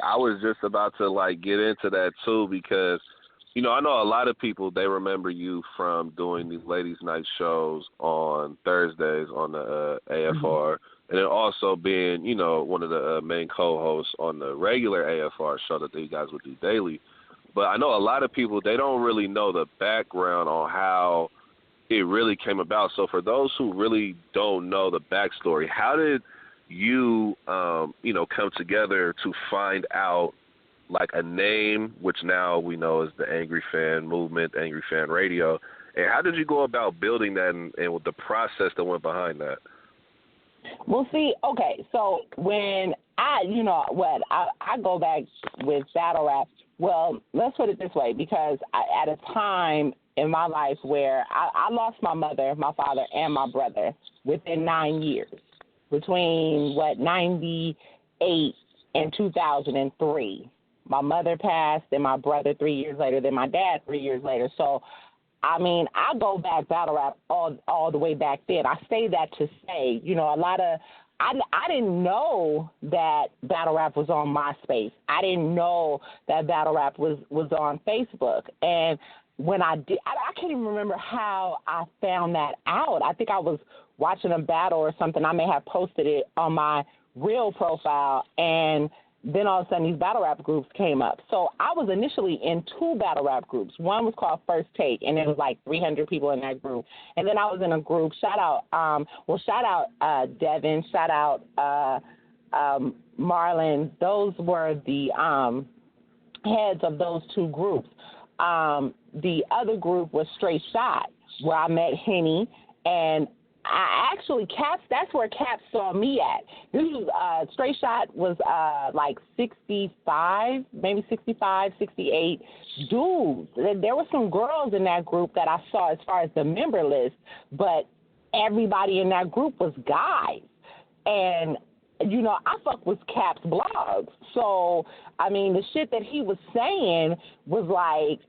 I was just about to like get into that too because, I know a lot of people, they remember you from doing these ladies' night shows on Thursdays on the AFR, and then also being, one of the main co-hosts on the regular AFR show that you guys would do daily. But I know a lot of people, they don't really know the background on how it really came about. So for those who really don't know the backstory, how did you, come together to find out like a name, which now we know is the AngryFan movement, AngryFan Radio, and how did you go about building that and with the process that went behind that? Well, see, okay, so when I go back with battle rap, well, let's put it this way, because at a time in my life where I lost my mother, my father, and my brother within 9 years, between, 98 and 2003. My mother passed, then my brother 3 years later, then my dad 3 years later. So, I mean, I go back battle rap all the way back then. I say that to say, I didn't know that battle rap was on MySpace. I didn't know that battle rap was on Facebook. And when I did, I can't even remember how I found that out. I think I was watching a battle or something. I may have posted it on my real profile, and then all of a sudden these battle rap groups came up. So I was initially in 2 battle rap groups. One was called First Take, and there was like 300 people in that group. And then I was in a group, shout out Devin, shout out Marlon. Those were the heads of those 2 groups. The other group was Straight Shot, where I met Henny, and that's where Caps saw me at. This was, Straight Shot was like 65, maybe 65, 68 dudes. There were some girls in that group that I saw as far as the member list, but everybody in that group was guys. And, I fuck with Caps blogs. So, I mean, the shit that he was saying was like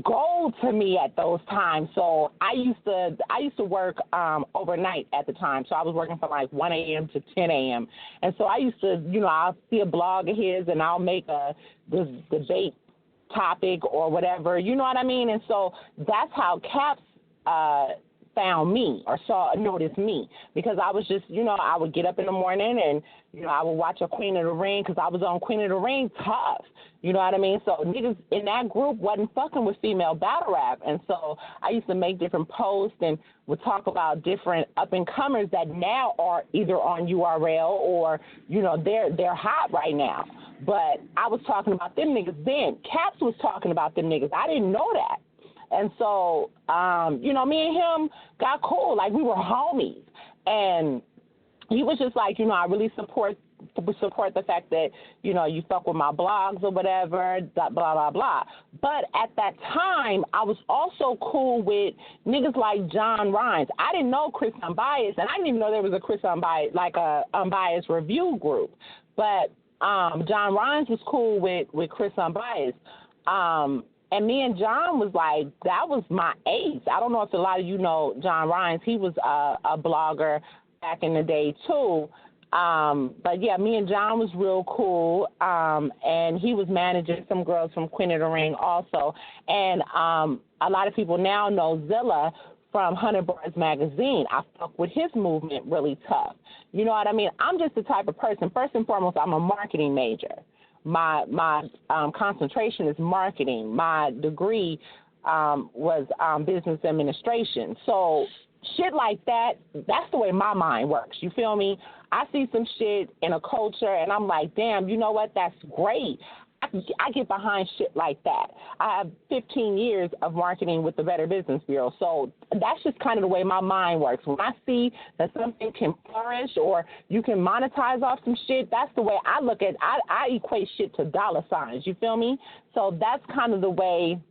gold to me at those times. So I used to work overnight at the time. So I was working from like 1 a.m. to 10 a.m. And so I used to, I'll see a blog of his and I'll make this debate topic or whatever, you know what I mean? And so that's how Caps found me or noticed me, because I was just, I would get up in the morning and, I would watch a Queen of the Ring, because I was on Queen of the Ring tough, you know what I mean? So niggas in that group wasn't fucking with female battle rap. And so I used to make different posts and would talk about different up-and-comers that now are either on URL or, they're hot right now. But I was talking about them niggas then. Caps was talking about them niggas. I didn't know that. And so, me and him got cool. Like, we were homies. And he was just like, I really support the fact that, you fuck with my blogs or whatever, blah, blah, blah. But at that time, I was also cool with niggas like John Rhines. I didn't know Chris Unbiased, and I didn't even know there was a Chris Unbiased, like a Unbiased review group. But John Rhines was cool with Chris Unbiased. And me and John was like, that was my ace. I don't know if a lot of you know John Rhines. He was a blogger back in the day, too. But, yeah, me and John was real cool. And he was managing some girls from Queen of the Ring also. And a lot of people now know Zilla from 100 Bars Magazine. I fuck with his movement really tough. You know what I mean? I'm just the type of person. First and foremost, I'm a marketing major. My concentration is marketing. My degree was business administration. So shit like that, that's the way my mind works. You feel me? I see some shit in a culture, and I'm like, damn, you know what? That's great. I get behind shit like that. I have 15 years of marketing with the Better Business Bureau, so that's just kind of the way my mind works. When I see that something can flourish or you can monetize off some shit, that's the way I look at it. I equate shit to dollar signs, you feel me? So that's kind of the way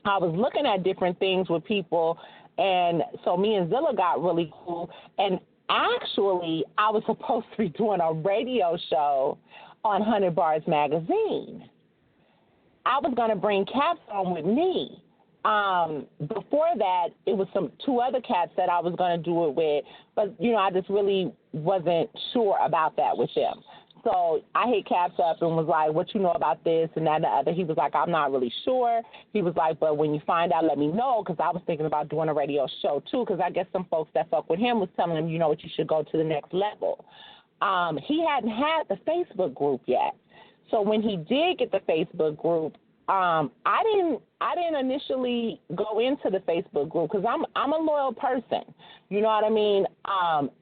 I was looking at different things with people, and so me and Zilla got really cool, and actually I was supposed to be doing a radio show on 100 Bars Magazine. I was going to bring Caps on with me. Before that, it was 2 other cats that I was going to do it with, but, I just really wasn't sure about that with them. So I hit Caps up and was like, what you know about this and that and the other. He was like, I'm not really sure. He was like, but when you find out, let me know, because I was thinking about doing a radio show, too, because I guess some folks that fuck with him was telling him, you know what, you should go to the next level. He hadn't had the Facebook group yet. So when he did get the Facebook group, I didn't initially go into the Facebook group because I'm a loyal person. You know what I mean?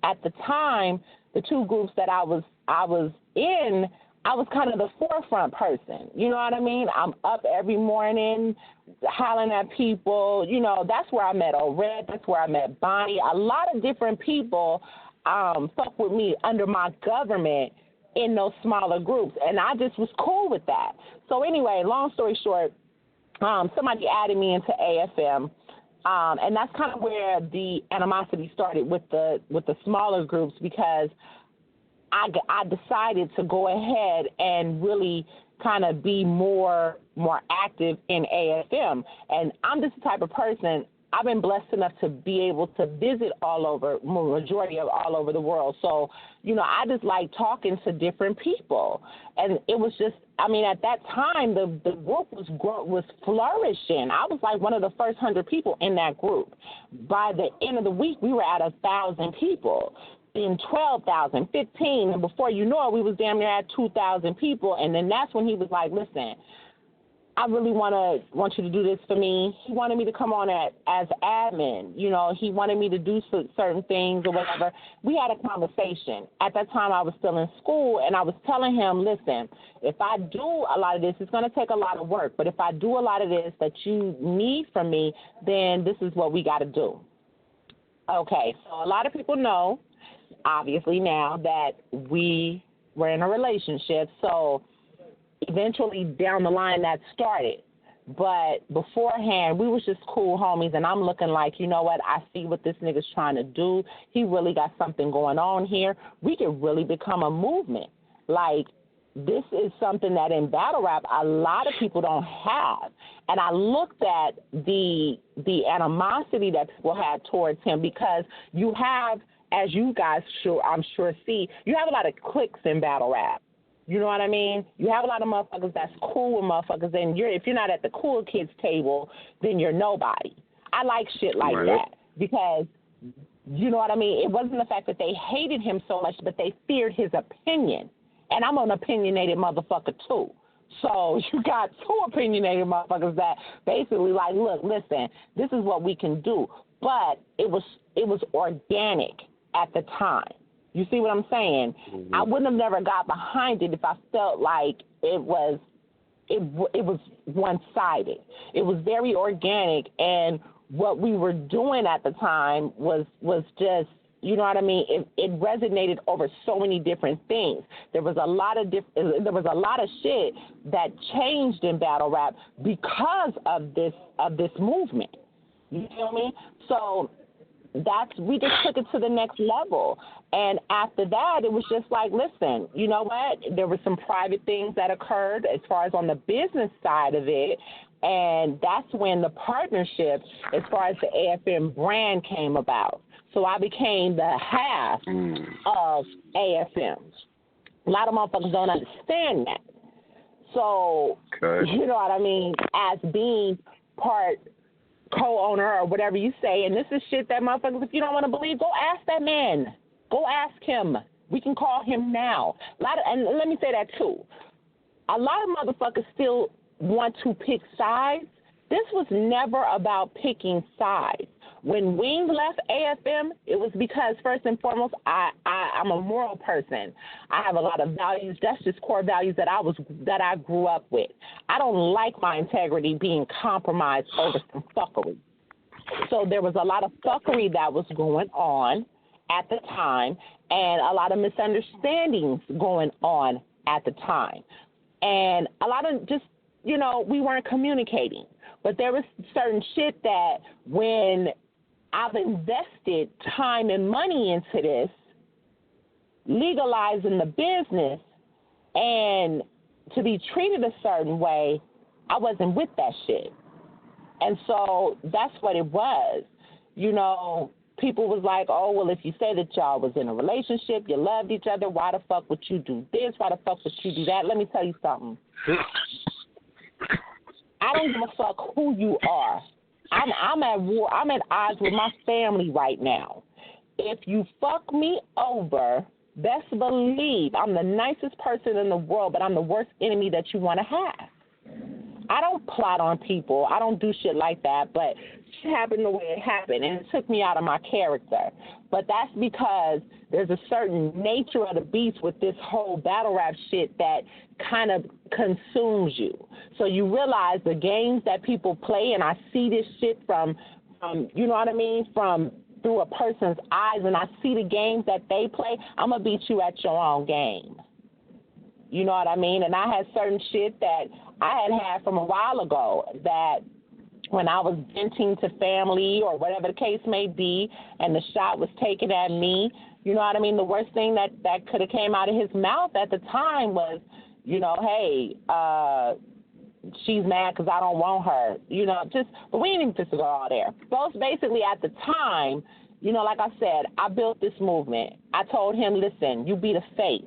At the time, the two groups that I was in, I was kind of the forefront person. You know what I mean? I'm up every morning hollering at people. You know, that's where I met Red. That's where I met Bonnie. A lot of different people fuck with me under my government in those smaller groups, and I just was cool with that. So anyway, long story short, somebody added me into AFM, and that's kind of where the animosity started with the smaller groups, because I decided to go ahead and really kind of be more active in AFM. And I'm just the type of person, I've been blessed enough to be able to visit all over the world. So, you know, I just like talking to different people. And it was just, I mean, at that time, the group was flourishing. I was like one of the first 100 people in that group. By the end of the week, we were at 1,000 people. In 12,000, 15, and before you know it, we was damn near at 2,000 people. And then that's when he was like, listen, I really want you to do this for me. He wanted me to come on as admin. You know, he wanted me to do certain things or whatever. We had a conversation. At that time, I was still in school, and I was telling him, listen, if I do a lot of this, it's going to take a lot of work. But if I do a lot of this that you need from me, then this is what we got to do. Okay, so a lot of people know, obviously now, that we were in a relationship. So eventually down the line that started. But beforehand, we was just cool homies, and I'm looking like, you know what, I see what this nigga's trying to do. He really got something going on here. We could really become a movement. Like, this is something that in battle rap a lot of people don't have. And I looked at the animosity that people had towards him, because you have, as you guys I'm sure see, you have a lot of cliques in battle rap. You know what I mean? You have a lot of motherfuckers that's cool with motherfuckers, and if you're not at the cool kids table, then you're nobody. I like shit like that, because, you know what I mean? It wasn't the fact that they hated him so much, but they feared his opinion. And I'm an opinionated motherfucker, too. So you got two opinionated motherfuckers that basically like, look, listen, this is what we can do. But it was organic at the time. You see what I'm saying? Mm-hmm. I wouldn't have never got behind it if I felt like it was one-sided. It was very organic, and what we were doing at the time was just, you know what I mean? It resonated over so many different things. There was a lot of shit that changed in battle rap because of this movement. You feel me? So we just took it to the next level. And after that, it was just like, listen, you know what? There were some private things that occurred as far as on the business side of it. And that's when the partnership, as far as the AFM brand, came about. So I became the half of AFM. A lot of motherfuckers don't understand that. So, you know what I mean? As being part co-owner or whatever you say, and this is shit that motherfuckers, if you don't want to believe, go ask that man. Go ask him. We can call him now. And let me say that too. A lot of motherfuckers still want to pick sides. This was never about picking sides. When Wing left AFM, it was because, first and foremost, I'm a moral person. I have a lot of values. That's just core values that I grew up with. I don't like my integrity being compromised over some fuckery. So there was a lot of fuckery that was going on at the time, and a lot of misunderstandings going on at the time. And a lot of just, you know, we weren't communicating. But there was certain shit that when I've invested time and money into this, legalizing the business, and to be treated a certain way, I wasn't with that shit. And so that's what it was. You know, people was like, oh, well, if you say that y'all was in a relationship, you loved each other, why the fuck would you do this? Why the fuck would you do that? Let me tell you something. I don't give a fuck who you are. I'm at war. I'm at odds with my family right now. If you fuck me over, best believe I'm the nicest person in the world, but I'm the worst enemy that you want to have. I don't plot on people. I don't do shit like that, but shit happened the way it happened, and it took me out of my character. But that's because there's a certain nature of the beast with this whole battle rap shit that kind of consumes you. So you realize the games that people play, and I see this shit from you know what I mean, from through a person's eyes, and I see the games that they play, I'm going to beat you at your own game. You know what I mean? And I had certain shit that I had from a while ago that when I was venting to family or whatever the case may be and the shot was taken at me, you know what I mean? The worst thing that could have came out of his mouth at the time was, you know, hey, she's mad because I don't want her. You know, but we ain't even supposed to go all there. Both basically at the time, you know, like I said, I built this movement. I told him, listen, you be the face,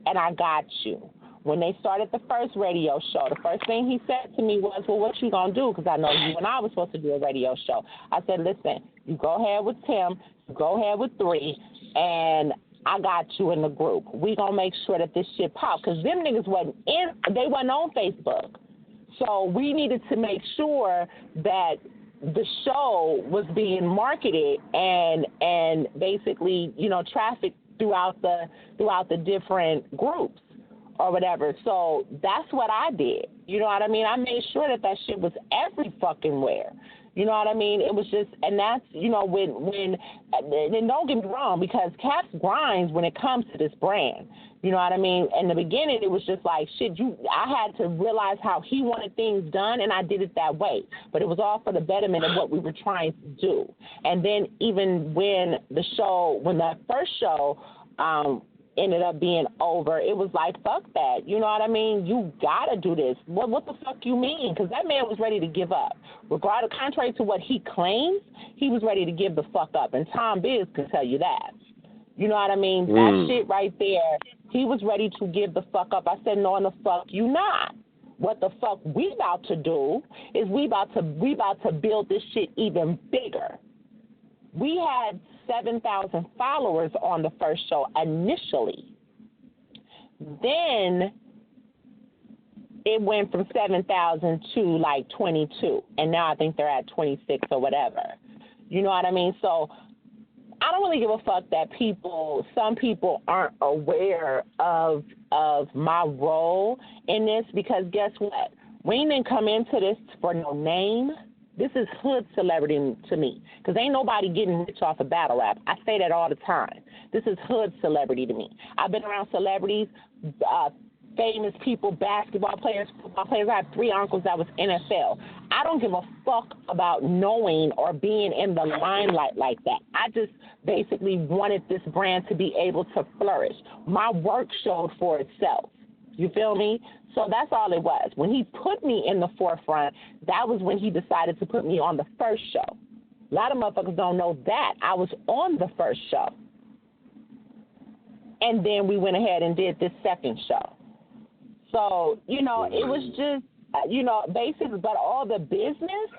and I got you. When they started the first radio show, the first thing he said to me was, well, what you going to do? Because I know you and I were supposed to do a radio show. I said, listen, you go ahead with Tim, you go ahead with 3, and I got you in the group. We going to make sure that this shit pop. Because them niggas they wasn't on Facebook. So we needed to make sure that the show was being marketed and basically, you know, trafficked throughout the different groups or whatever. So that's what I did. You know what I mean? I made sure that shit was every fucking where. You know what I mean? It was just, and that's, you know, when and don't get me wrong, because Caps grinds when it comes to this brand. You know what I mean? In the beginning, it was just like, shit, I had to realize how he wanted things done, and I did it that way. But it was all for the betterment of what we were trying to do. And then even when that first show ended up being over, it was like, fuck that. You know what I mean? You got to do this. What the fuck you mean? Because that man was ready to give up. Regardless, contrary to what he claims, he was ready to give the fuck up. And Tom Biz can tell you that. You know what I mean? That shit right there, he was ready to give the fuck up. I said, no, the fuck you not. What the fuck we about to do is we about to build this shit even bigger. We had 7,000 followers on the first show initially. Then it went from 7,000 to like 22, and now I think they're at 26 or whatever. You know what I mean? So I don't really give a fuck that some people aren't aware of my role in this, because guess what? We didn't come into this for no name. This is hood celebrity to me, because ain't nobody getting rich off of battle rap. I say that all the time. This is hood celebrity to me. I've been around celebrities, famous people, basketball players, football players. I have 3 uncles that was NFL. I don't give a fuck about knowing or being in the limelight like that. I just basically wanted this brand to be able to flourish. My work showed for itself. You feel me? So that's all it was. When he put me in the forefront, that was when he decided to put me on the first show. A lot of motherfuckers don't know that. I was on the first show. And then we went ahead and did this second show. So, you know, it was just, you know, basically, but all the business,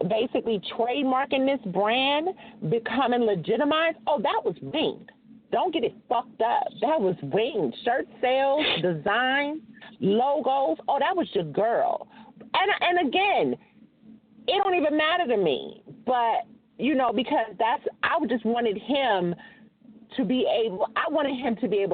basically trademarking this brand, becoming legitimized, that was winged. Don't get it fucked up. That was winged. Shirt sales, design, logos. That was your girl. And again, it don't even matter to me. But, you know, because I just wanted him to be able,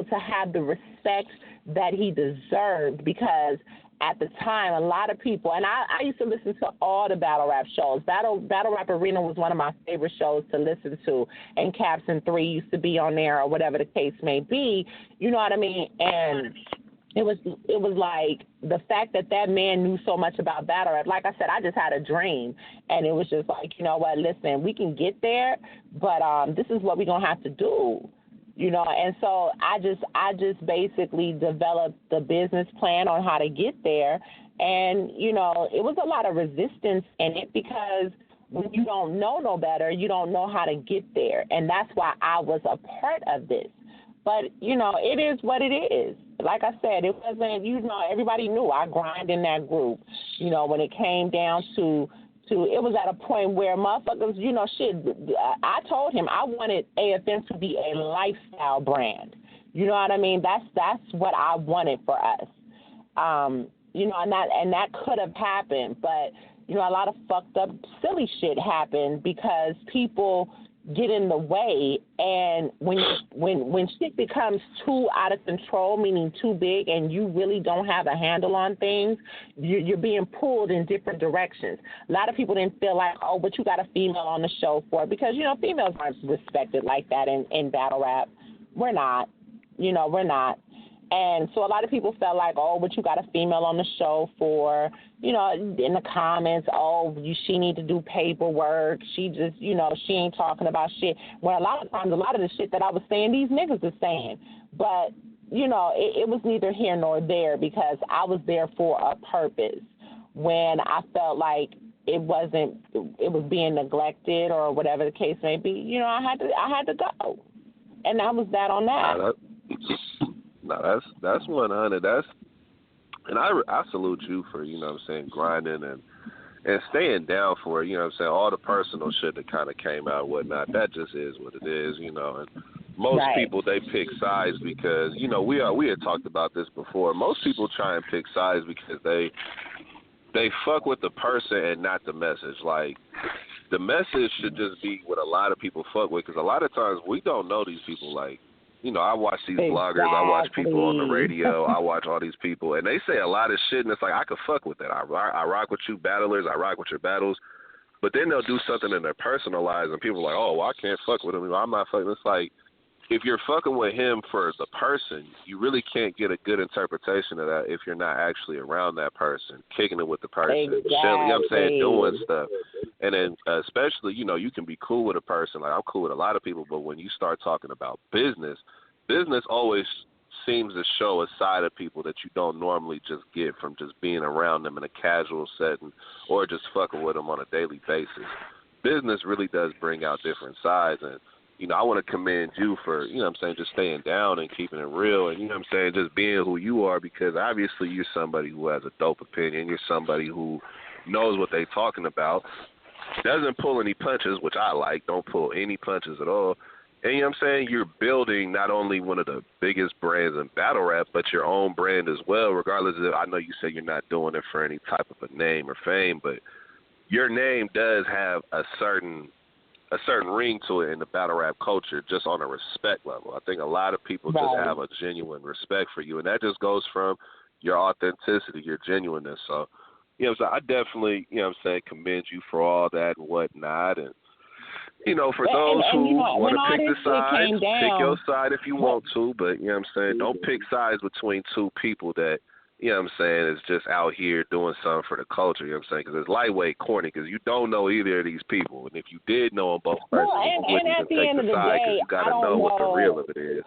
to have the respect that he deserved, because at the time, a lot of people, and I used to listen to all the battle rap shows. Battle Rap Arena was one of my favorite shows to listen to, and Caps and 3 used to be on there, or whatever the case may be. You know what I mean? And it was like the fact that man knew so much about battle rap. Like I said, I just had a dream, and it was just like, you know what? Listen, we can get there, but this is what we're gonna have to do. You know, and so I just basically developed the business plan on how to get there. And, you know, it was a lot of resistance in it, because when you don't know no better, you don't know how to get there. And that's why I was a part of this. But, it is what it is. Like I said, it wasn't, everybody knew I grind in that group. When it came down to it was at a point where motherfuckers, I told him I wanted AFN to be a lifestyle brand. You know what I mean? That's what I wanted for us. And that could have happened, but a lot of fucked up, silly shit happened because people get in the way, and when shit becomes too out of control, meaning too big, and you really don't have a handle on things, you're being pulled in different directions. A lot of people didn't feel like, oh, but you got a female on the show for it, because females aren't respected like that in battle rap. We're not. We're not. And so a lot of people felt like, oh, but you got a female on the show for, in the comments, oh, she need to do paperwork. She just, she ain't talking about shit. When a lot of times, a lot of the shit that I was saying, these niggas are saying. But, it was neither here nor there, because I was there for a purpose. When I felt like it was being neglected or whatever the case may be, I had to go. And that was that on that. No, that's 100. And I salute you for, grinding and staying down for it, all the personal shit that kind of came out and whatnot. That just is what it is, and most people, they pick sides because, we had talked about this before. Most people try and pick sides because they fuck with the person and not the message. Like, the message should just be what a lot of people fuck with, because a lot of times we don't know these people. Like, I watch these bloggers, I watch people on the radio, I watch all these people, and they say a lot of shit, and it's like, I could fuck with that. I rock with you battlers, I rock with your battles, but then they'll do something in their personal lives, and people are like, oh, well, I can't fuck with him. I'm not fucking. It's like, if you're fucking with him for the person, you really can't get a good interpretation of that if you're not actually around that person, kicking it with the person, chilling, doing stuff. And then especially, you can be cool with a person. Like, I'm cool with a lot of people, but when you start talking about business always seems to show a side of people that you don't normally just get from just being around them in a casual setting or just fucking with them on a daily basis. Business really does bring out different sides, and I want to commend you for, just staying down and keeping it real and, just being who you are, because obviously you're somebody who has a dope opinion. You're somebody who knows what they're talking about, doesn't pull any punches, which I like, don't pull any punches at all. And, you're building not only one of the biggest brands in battle rap, but your own brand as well, regardless of, I know you say you're not doing it for any type of a name or fame, but your name does have a certain ring to it in the battle rap culture, just on a respect level. I think a lot of people just have a genuine respect for you, and that just goes from your authenticity, your genuineness. So, so I definitely, commend you for all that and whatnot. And, for those who want to pick the sides, pick your side if you want to, but, don't pick sides between two people that, is just out here doing something for the culture, because it's lightweight corny, because you don't know either of these people. And if you did know them both personally, you wouldn't even take the side, because you got to know what the real of it is.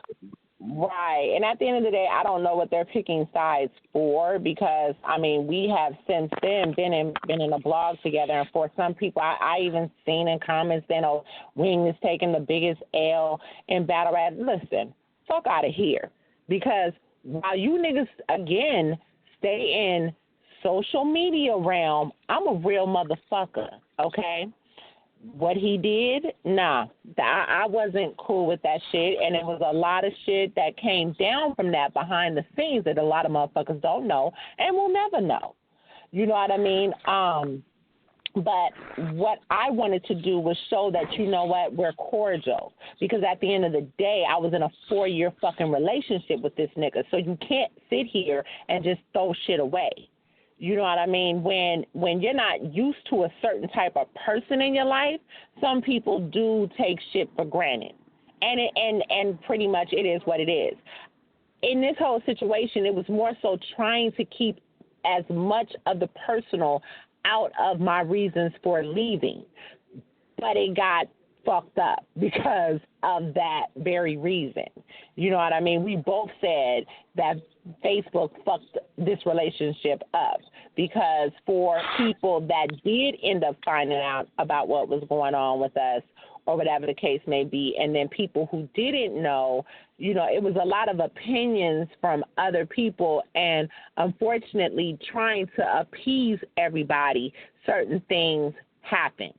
Right. And at the end of the day, I don't know what they're picking sides for, because, we have since then been in a blog together. And for some people, I even seen in comments, Wing is taking the biggest L in battle rap. Listen, fuck out of here. Because while you niggas, again, stay in social media realm, I'm a real motherfucker, okay? What he did, nah, I wasn't cool with that shit, and it was a lot of shit that came down from that behind the scenes that a lot of motherfuckers don't know and will never know. You know what I mean? But what I wanted to do was show that, we're cordial. Because at the end of the day, I was in a 4-year fucking relationship with this nigga. So you can't sit here and just throw shit away. You know what I mean? When you're not used to a certain type of person in your life, some people do take shit for granted. And pretty much it is what it is. In this whole situation, it was more so trying to keep as much of the personal out of my reasons for leaving. But it got fucked up because of that very reason. You know what I mean? We both said that Facebook fucked this relationship up because for people that did end up finding out about what was going on with us or whatever the case may be, and then people who didn't know, it was a lot of opinions from other people, and unfortunately trying to appease everybody, certain things happened.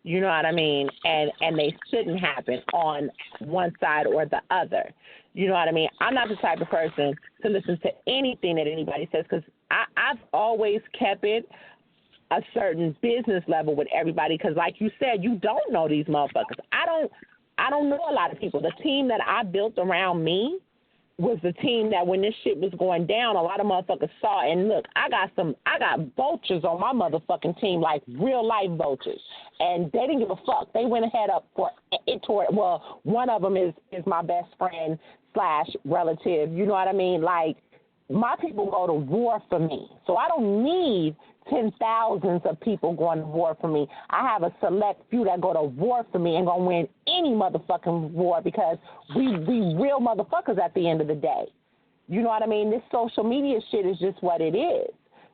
You know what I mean? And they shouldn't happen on one side or the other. You know what I mean? I'm not the type of person to listen to anything that anybody says, because I've always kept it a certain business level with everybody, because like you said, you don't know these motherfuckers. I don't know a lot of people. The team that I built around me was the team that when this shit was going down, a lot of motherfuckers saw. And look, I got vultures on my motherfucking team, like real life vultures, and they didn't give a fuck. They went ahead up for it. Well, one of them is my best friend / relative. You know what I mean? Like, my people go to war for me, so I don't need 10,000s of people going to war for me. I have a select few that go to war for me and gonna win any motherfucking war, because we real motherfuckers at the end of the day. You know what I mean? This social media shit is just what it is.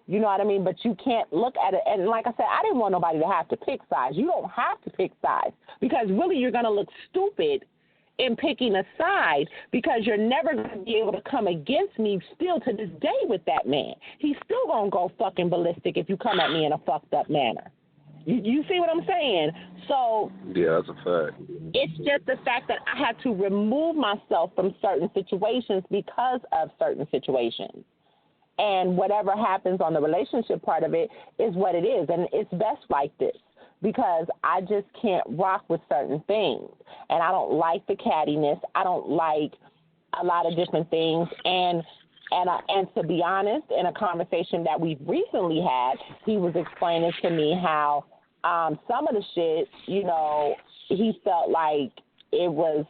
You know what I mean? But you can't look at it. And like I said, I didn't want nobody to have to pick sides. You don't have to pick sides, because really you're going to look stupid in picking a side, because you're never going to be able to come against me still to this day with that man. He's still going to go fucking ballistic if you come at me in a fucked up manner. You see what I'm saying? So yeah, that's a fact. It's just the fact that I had to remove myself from certain situations because of certain situations. And whatever happens on the relationship part of it is what it is. And it's best like this, because I just can't rock with certain things. And I don't like the cattiness. I don't like a lot of different things. And to be honest, in a conversation that we've recently had, he was explaining to me how some of the shit, he felt like it was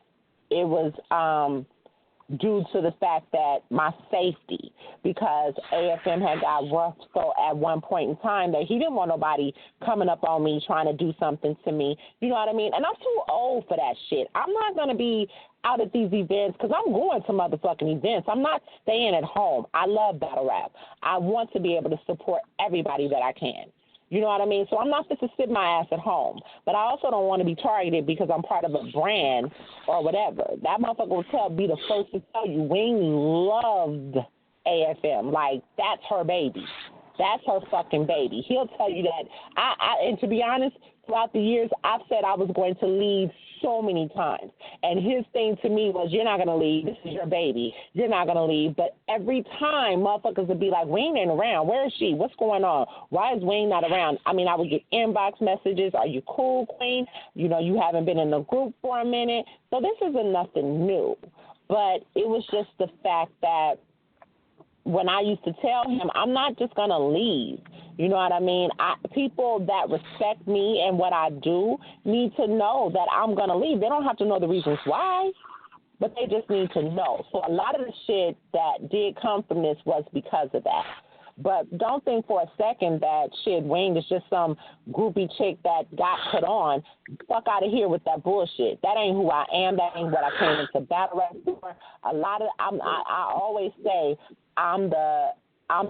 due to the fact that my safety, because AFM had got rough so at one point in time that he didn't want nobody coming up on me trying to do something to me. You know what I mean? And I'm too old for that shit. I'm not going to be out at these events, because I'm going to motherfucking events. I'm not staying at home. I love battle rap. I want to be able to support everybody that I can. You know what I mean? So I'm not just to sit my ass at home. But I also don't want to be targeted because I'm part of a brand or whatever. That motherfucker will be the first to tell you, Wing loved AFM. Like, that's her baby. That's her fucking baby. He'll tell you that. And to be honest, throughout the years, I've said I was going to leave so many times. And his thing to me was, you're not going to leave. This is your baby. You're not going to leave. But every time, motherfuckers would be like, Wayne ain't around. Where is she? What's going on? Why is Wayne not around? I mean, I would get inbox messages. Are you cool, Queen? You haven't been in the group for a minute. So this isn't nothing new. But it was just the fact that when I used to tell him, I'm not just going to leave. You know what I mean? People that respect me and what I do need to know that I'm going to leave. They don't have to know the reasons why, but they just need to know. So a lot of the shit that did come from this was because of that. But don't think for a second that shit, Wayne is just some groupie chick that got put on. Fuck out of here with that bullshit. That ain't who I am. That ain't what I came into battle rap for. I always say I'm the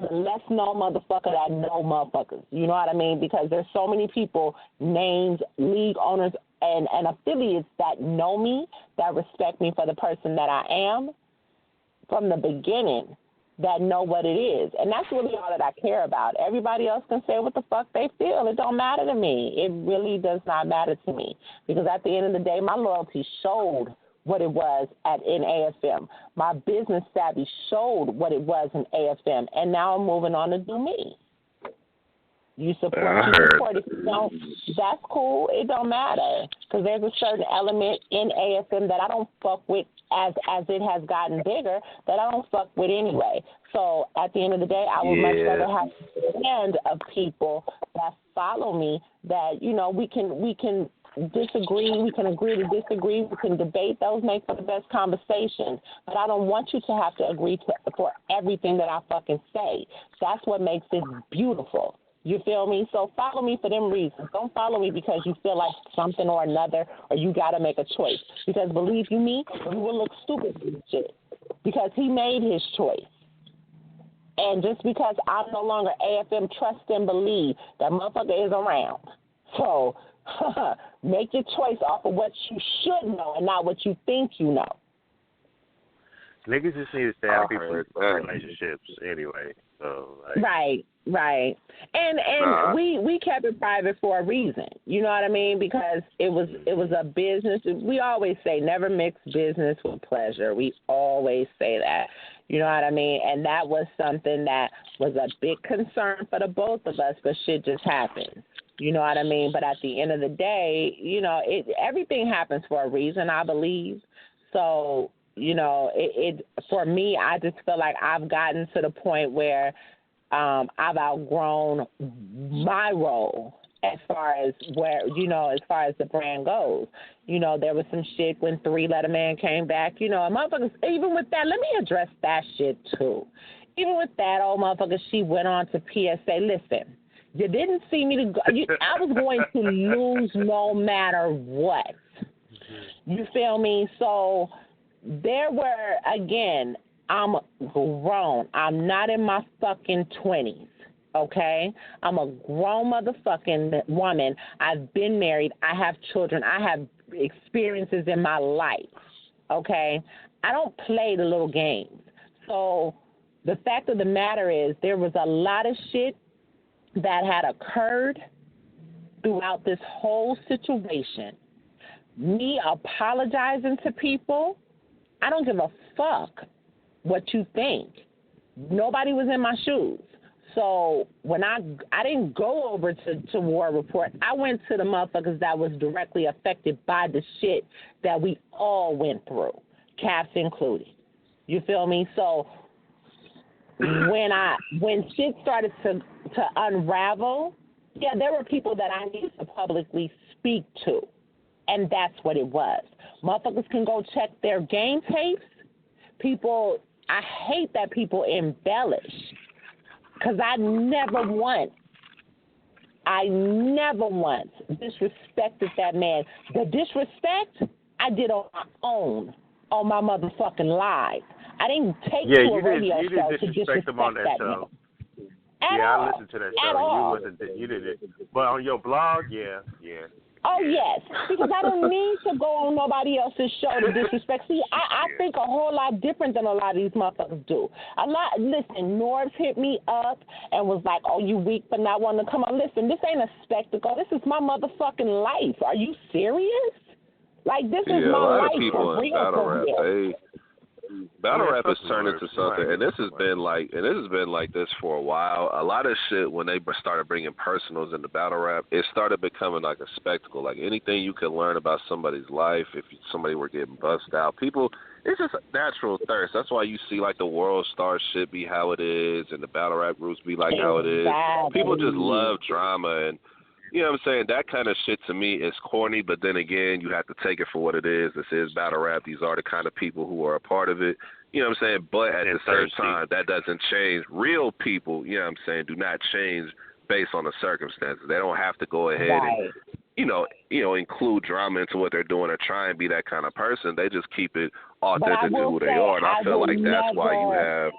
less known motherfucker that know motherfuckers. You know what I mean? Because there's so many people, names, league owners, and affiliates that know me, that respect me for the person that I am from the beginning, that know what it is. And that's really all that I care about. Everybody else can say what the fuck they feel. It don't matter to me. It really does not matter to me. Because at the end of the day, my loyalty showed what it was in AFM. My business savvy showed what it was in AFM. And now I'm moving on to do me. You support, If you don't, that's cool. It don't matter. Because there's a certain element in AFM that I don't fuck with as it has gotten bigger, that I don't fuck with anyway. So at the end of the day, I would much rather have a band of people that follow me, that, we can disagree, we can agree to disagree, we can debate. Those make for the best conversations. But I don't want you to have to agree for everything that I fucking say. That's what makes it beautiful. You feel me? So follow me for them reasons. Don't follow me because you feel like something or another, or you got to make a choice. Because believe you me, you will look stupid for this shit. Because he made his choice. And just because I'm no longer AFM, trust and believe that motherfucker is around. So make your choice off of what you should know and not what you think you know. Niggas just need to stay out of people's relationships anyway. So, Right. And we kept it private for a reason. You know what I mean? Because it was a business. We always say never mix business with pleasure. We always say that. You know what I mean? And that was something that was a big concern for the both of us, but shit just happened. You know what I mean? But at the end of the day, you know, everything happens for a reason, I believe. So, you know, it for me, I just feel like I've gotten to the point where I've outgrown my role as far as the brand goes. You know, there was some shit when 3-Letter Man came back. You know, and motherfuckers, even with that, let me address that shit too. Even with that old motherfucker, she went on to PSA, listen, you didn't see me to go. I was going to lose no matter what. You feel me? So there were, again, I'm grown. I'm not in my fucking 20s, okay? I'm a grown motherfucking woman. I've been married. I have children. I have experiences in my life, okay? I don't play the little games. So the fact of the matter is there was a lot of shit that had occurred throughout this whole situation. Me apologizing to people, I don't give a fuck what you think. Nobody was in my shoes. So when I didn't go over to War Report, I went to the motherfuckers that was directly affected by the shit that we all went through, Caps included. You feel me? So when shit started to unravel, yeah, there were people that I needed to publicly speak to. And that's what it was. Motherfuckers can go check their game tapes. People, I hate that people embellish. Because I never once disrespected that man. The disrespect I did on my own, on my motherfucking live. I didn't take to a radio show to disrespect him on that show. Man. I listened to that show. You did it. But on your blog, yeah. Oh, yes, because I don't need to go on nobody else's show to disrespect. See, I think a whole lot different than a lot of these motherfuckers do. Listen, Norbs hit me up and was like, oh, you weak for not wanting to come on. Listen, this ain't a spectacle. This is my motherfucking life. Are you serious? Like, this is my life for real. Battle rap has turned into something, and this has been like this for a while. A lot of shit, when they started bringing personals into battle rap, it started becoming like a spectacle. Like anything you could learn about somebody's life, if somebody were getting bust out, people, it's just a natural thirst. That's why you see like the World Star shit be how it is, and the battle rap groups be like how it is. People just love drama, and you know what I'm saying? That kind of shit to me is corny, but then again, you have to take it for what it is. This is battle rap. These are the kind of people who are a part of it. You know what I'm saying? But at the same time, that doesn't change. Real people, you know what I'm saying, do not change based on the circumstances. They don't have to go ahead and, you know, include drama into what they're doing or try and be that kind of person. They just keep it authentic to who they are. And I feel like that's why you have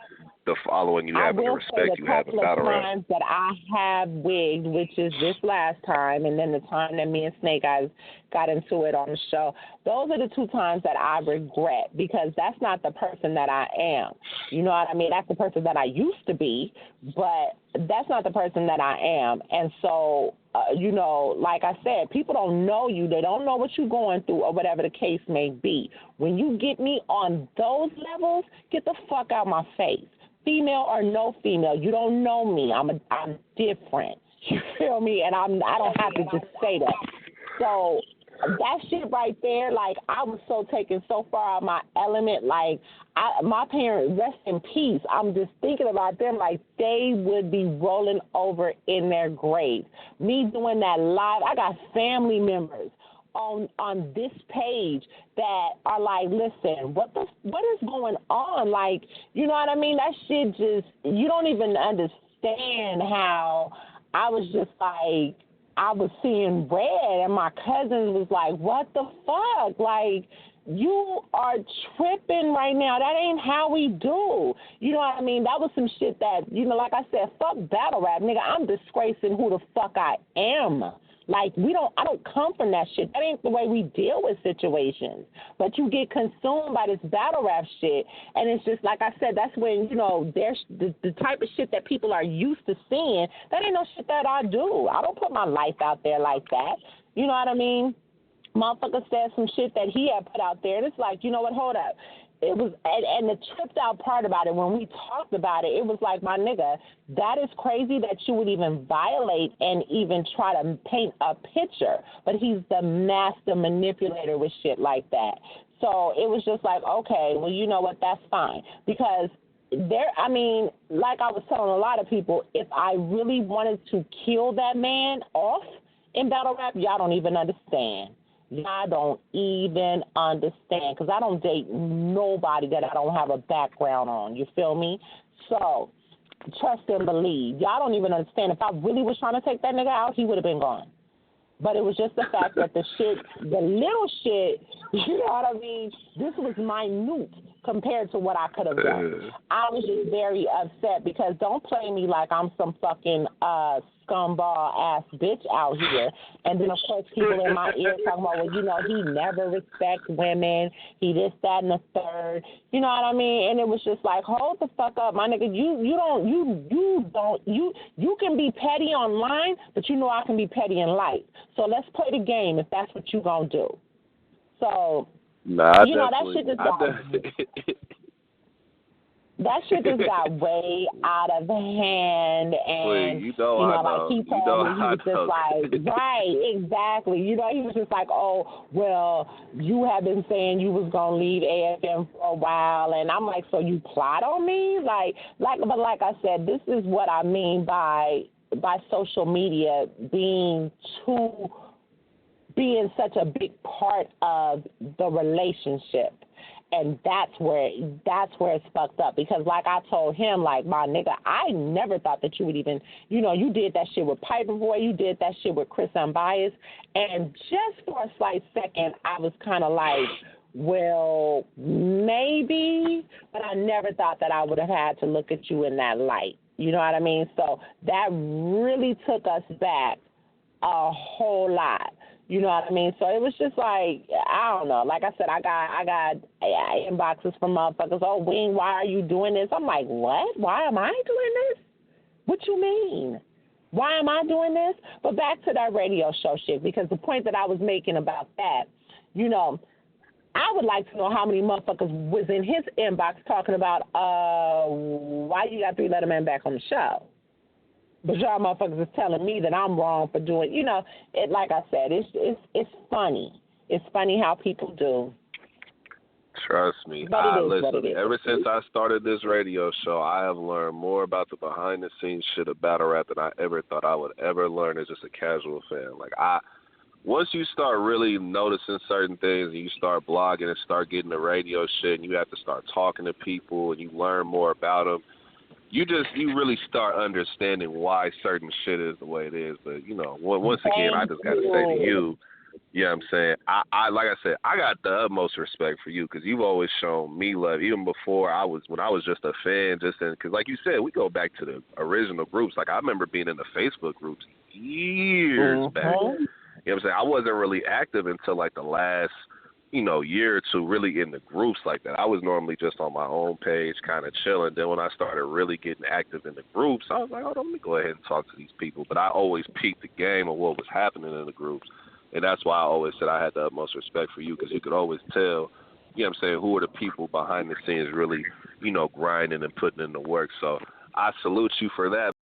the following you have and the respect you have in battle rap. Times that I have wigged, which is this last time, and then the time that me and Snake Eyes got into it on the show, those are the two times that I regret, because that's not the person that I am. You know what I mean? That's the person that I used to be, but that's not the person that I am. And so, you know, like I said, people don't know you. They don't know what you're going through or whatever the case may be. When you get me on those levels, get the fuck out my face. Female or no female, you don't know me. I'm different. You feel me? And I don't have to just say that. So that shit right there, like, I was so taken so far out of my element. Like, my parents, rest in peace. I'm just thinking about them like they would be rolling over in their graves. Me doing that live, I got family members on this page that are like, listen, what is going on? Like, you know what I mean? That shit just, you don't even understand how I was just like, I was seeing red, and my cousins was like, what the fuck? Like, You are tripping right now. That ain't how we do. You know what I mean? That was some shit that, like I said, fuck battle rap, nigga. I'm disgracing who the fuck I am. Like, I don't come from that shit. That ain't the way we deal with situations. But you get consumed by this battle rap shit, and it's just, like I said, that's when, there's the type of shit that people are used to seeing. That ain't no shit that I do. I don't put my life out there like that. You know what I mean? Motherfucker said some shit that he had put out there, and it's like, you know what, hold up. It was, and the tripped out part about it, when we talked about it, it was like, my nigga, that is crazy that you would even violate and even try to paint a picture. But he's the master manipulator with shit like that. So it was just like, okay, well, you know what, that's fine. Because like I was telling a lot of people, if I really wanted to kill that man off in battle rap, y'all don't even understand. Y'all don't even understand, because I don't date nobody that I don't have a background on. You feel me? So trust and believe. Y'all don't even understand. If I really was trying to take that nigga out, he would have been gone. But it was just the fact that the little shit, you know what I mean? This was minute compared to what I could have done. I was just very upset because don't play me like I'm some fucking scumball ass bitch out here. And then, of course, people in my ear talking about, well, he never respects women. He this, that, and the third. You know what I mean? And it was just like, hold the fuck up, my nigga. You can be petty online, but I can be petty in life. So let's play the game if that's what you gonna do. So, that shit just got way out of hand, and he told me, he was just like, right, exactly. He was just like, oh, well, you have been saying you was gonna leave AFM for a while, and I'm like, so you plot on me, but like I said, this is what I mean by social media being such a big part of the relationship. And that's where it's fucked up, because like I told him, like, my nigga, I never thought that you would even, you did that shit with Piper Boy, you did that shit with Chris Unbiased, and just for a slight second, I was kind of like, well, maybe, but I never thought that I would have had to look at you in that light. You know what I mean? So that really took us back a whole lot. You know what I mean? So it was just like, I don't know. Like I said, I got inboxes from motherfuckers. Oh, Wing, why are you doing this? I'm like, what? Why am I doing this? What you mean? Why am I doing this? But back to that radio show shit, because the point that I was making about that, I would like to know how many motherfuckers was in his inbox talking about, why you got 3 Letterman back on the show? But y'all motherfuckers is telling me that I'm wrong for doing, it. Like I said, it's funny. It's funny how people do. Trust me. Listen, ever since I started this radio show, I have learned more about the behind-the-scenes shit of battle rap than I ever thought I would ever learn as just a casual fan. Like, once you start really noticing certain things and you start blogging and start getting the radio shit and you have to start talking to people and you learn more about them, you really start understanding why certain shit is the way it is. But, once again, I just got to say to you, what I'm saying? I like I said, I got the utmost respect for you because you've always shown me love, even before when I was just a fan, because like you said, we go back to the original groups. Like, I remember being in the Facebook groups years back. You know what I'm saying? I wasn't really active until like the last year or two really in the groups like that. I was normally just on my own page kind of chilling. Then when I started really getting active in the groups, I was like, let me go ahead and talk to these people. But I always peeped the game of what was happening in the groups. And that's why I always said I had the utmost respect for you, because you could always tell, who are the people behind the scenes really, grinding and putting in the work. So I salute you for that.